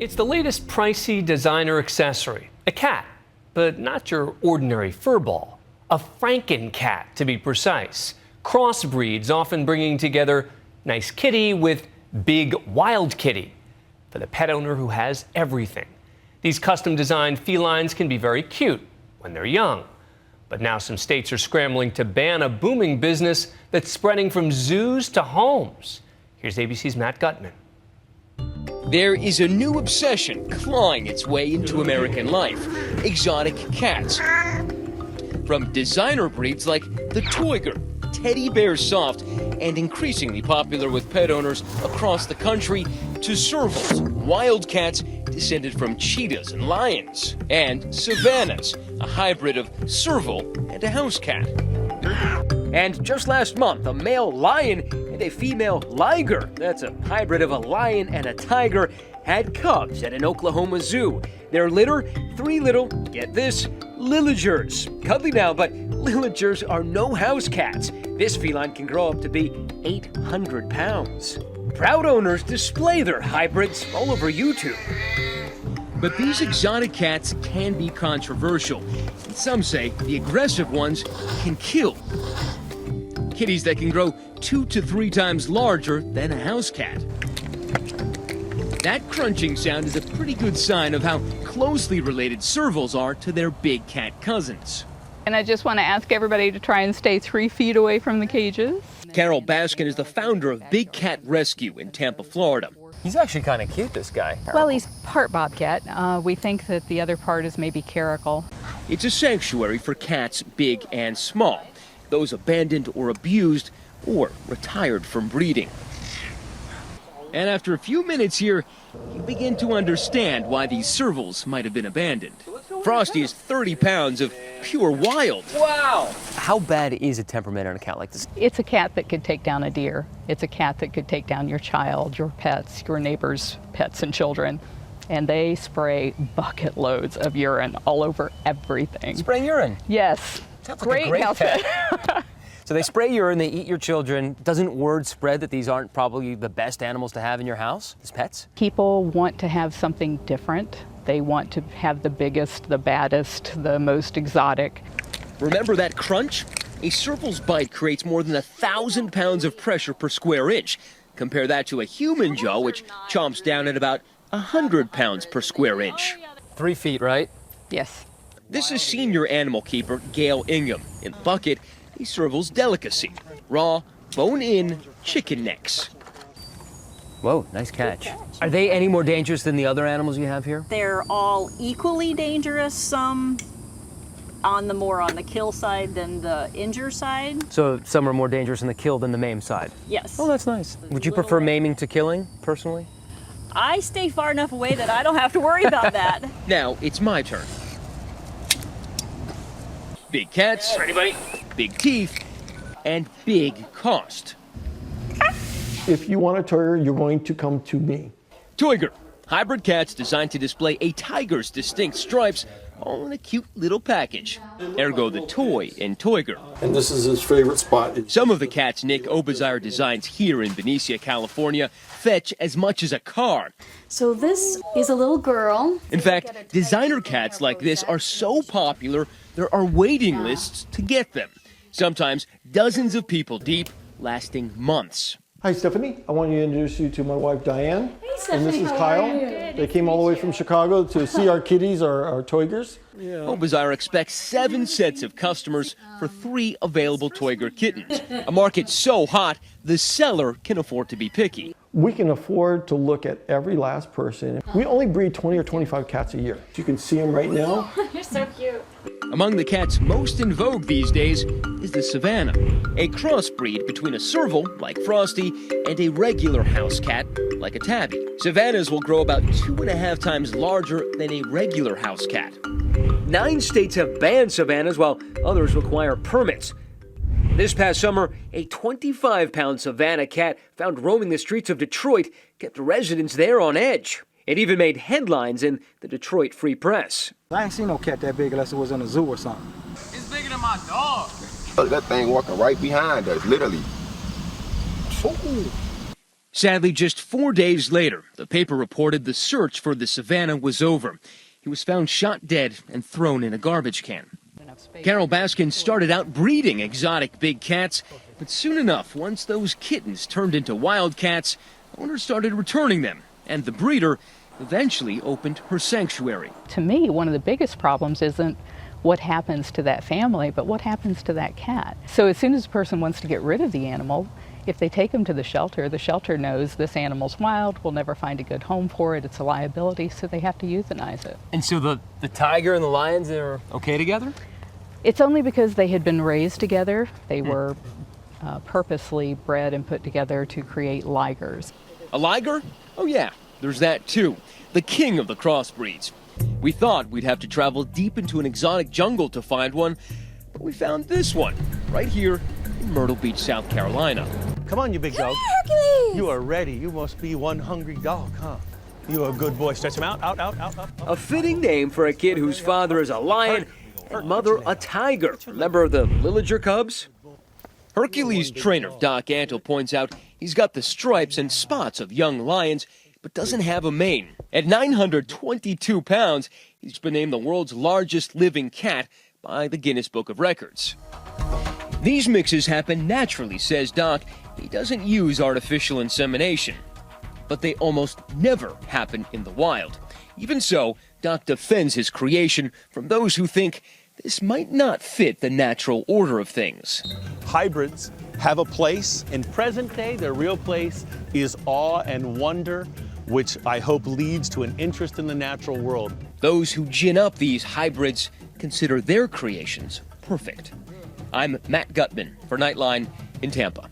It's the latest pricey designer accessory, a cat, but not your ordinary fur ball. A Franken cat, to be precise. Crossbreeds often bringing together nice kitty with big wild kitty for the pet owner who has everything. These custom designed felines can be very cute when they're young. But now some states are scrambling to ban a booming business that's spreading from zoos to homes. Here's ABC's Matt Gutman. There is a new obsession clawing its way into American life: exotic cats. From designer breeds like the Toyger, teddy bear soft, and increasingly popular with pet owners across the country, to servals, wild cats descended from cheetahs and lions, and savannahs, a hybrid of serval and a house cat. And just last month, a male lion and a female liger, that's a hybrid of a lion and a tiger, had cubs at an Oklahoma zoo. Their litter, 3 little, get this, Ligers. Cuddly now, but Ligers are no house cats. This feline can grow up to be 800 pounds. Proud owners display their hybrids all over YouTube. But these exotic cats can be controversial, and some say the aggressive ones can kill. Kitties that can grow 2 to 3 times larger than a house cat. That crunching sound is a pretty good sign of how closely related servals are to their big cat cousins. And I just want to ask everybody to try and stay 3 feet away from the cages. CAROLE BASKIN is the founder of Big Cat Rescue in Tampa, Florida. He's actually kind of cute, this guy. Well, he's part bobcat. We think that the other part is maybe caracal. It's a sanctuary for cats big and small, those abandoned or abused or retired from breeding. And after a few minutes here, you begin to understand why these servals might have been abandoned. Frosty is 30 pounds of pure wild. Wow! How bad is a temperament on a cat like this? It's a cat that could take down a deer. It's a cat that could take down your child, your pets, your neighbors' pets and children. And they spray bucket loads of urine all over everything. Spray urine? Yes. Sounds like a great house pet. So they spray urine, they eat your children. Doesn't word spread that these aren't probably the best animals to have in your house as pets? People want to have something different. They want to have the biggest, the baddest, the most exotic. Remember that crunch? A serval's bite creates more than 1,000 pounds of pressure per square inch. Compare that to a human jaw, which chomps down at about 100 pounds per square inch. 3 feet, right? Yes. This is senior animal keeper GALE INGHAM. In bucket, a serval's delicacy: raw, bone-in chicken necks. Whoa, nice catch. Are they any more dangerous than the other animals you have here? They're all equally dangerous, some more on the kill side than the injure side. So some are more dangerous in the kill than the maim side? Yes. Oh, that's nice. Would you prefer maiming to killing, personally? I stay far enough away that I don't have to worry about that. Now it's my turn. Big cats, ready, buddy? Big teeth, and big cost. If you want a Toyger, you're going to come to me. Toyger, hybrid cats designed to display a tiger's distinct stripes, all in a cute little package. Ergo the toy in Toyger. And this is his favorite spot. Some of the cats Nick OBERZIRE designs here in Benicia, California, fetch as much as a car. So this is a little girl. In fact, designer cats like this are so popular, there are waiting lists to get them. Sometimes dozens of people deep, lasting months. Hi, Stephanie. I want to introduce you to my wife, Diane. Hey, Stephanie, and this is how Kyle. are you? They came all the way from Chicago to see our kitties, our Toygers. OBERZIRE expects 7 sets of customers for 3 available Toyger kittens. A market so hot, the seller can afford to be picky. We can afford to look at every last person. We only breed 20 or 25 cats a year. You can see them right now. You're so cute. Among the cats most in vogue these days is the Savannah, a crossbreed between a serval, like Frosty, and a regular house cat, like a tabby. Savannahs will grow about 2.5 times larger than a regular house cat. 9 states have banned Savannahs, while others require permits. This past summer, a 25-pound Savannah cat found roaming the streets of Detroit kept residents there on edge. It even made headlines in the Detroit Free Press. I ain't seen no cat that big unless it was in a zoo or something. It's bigger than my dog. That thing walking right behind us, literally. Sadly, just 4 days later, the paper reported the search for the savannah was over. He was found shot dead and thrown in a garbage can. Carole Baskin started out breeding exotic big cats, but soon enough, once those kittens turned into wild cats, owners started returning them, and the breeder eventually opened her sanctuary. To me, one of the biggest problems isn't what happens to that family, but what happens to that cat. So as soon as a person wants to get rid of the animal, if they take them to the shelter knows this animal's wild, we'll never find a good home for it, it's a liability, so they have to euthanize it. And so the tiger and the lions are okay together? It's only because they had been raised together. They were purposely bred and put together to create ligers. A liger? Oh yeah, there's that too. The king of the crossbreeds. We thought we'd have to travel deep into an exotic jungle to find one, but we found this one right here in Myrtle Beach, South Carolina. Come on, you big dog. Hercules! You are ready. You must be one hungry dog, huh? You are a good boy. Stretch him out, out, out, out, out. A fitting name for a kid whose father is a lion and mother a tiger. Remember the Liger cubs? Hercules trainer Doc Antle points out he's got the stripes and spots of young lions, but doesn't have a mane. At 922 pounds, he's been named the world's largest living cat by the Guinness Book of Records. These mixes happen naturally, says Doc. He doesn't use artificial insemination. But they almost never happen in the wild. Even so, Doc defends his creation from those who think this might not fit the natural order of things. Hybrids have a place. In present day, their real place is awe and wonder, which I hope leads to an interest in the natural world. Those who gin up these hybrids consider their creations perfect. I'm Matt Gutman for Nightline in Tampa.